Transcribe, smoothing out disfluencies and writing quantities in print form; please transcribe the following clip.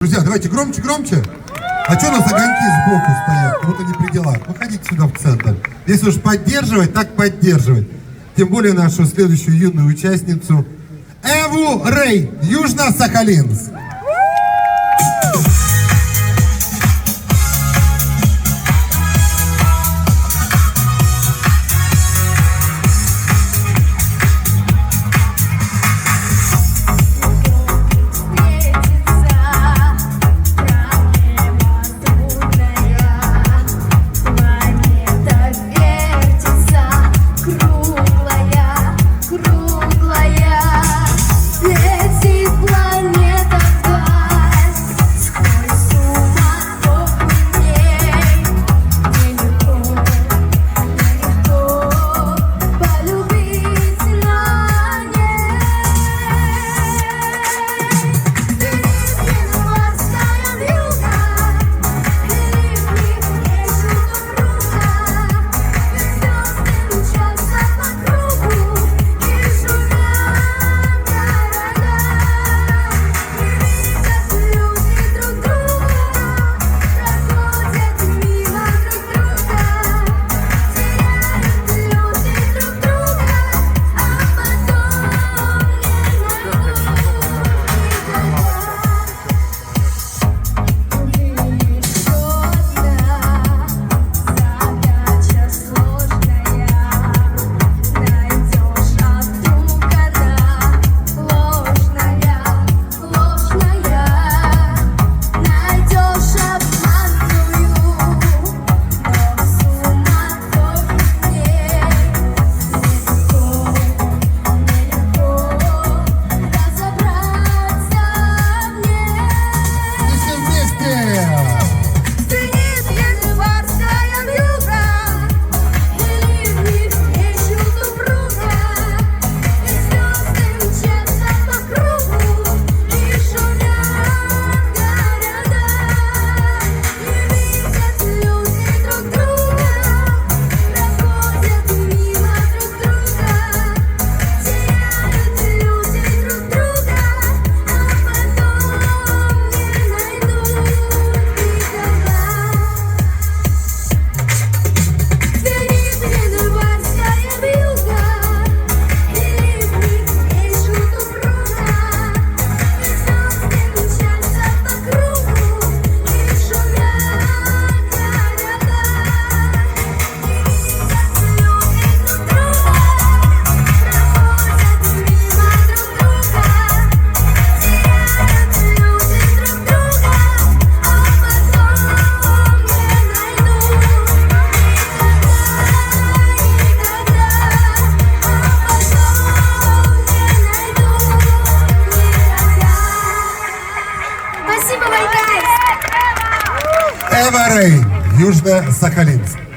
Друзья, давайте громче, громче. А что у нас огоньки сбоку стоят? Как будто не при делах. Выходите сюда в центр. Если уж поддерживать, так поддерживать. Тем более нашу следующую юную участницу Эву Рэй, Южно-Сахалинск. Эва Рэй, Южно-Сахалинск.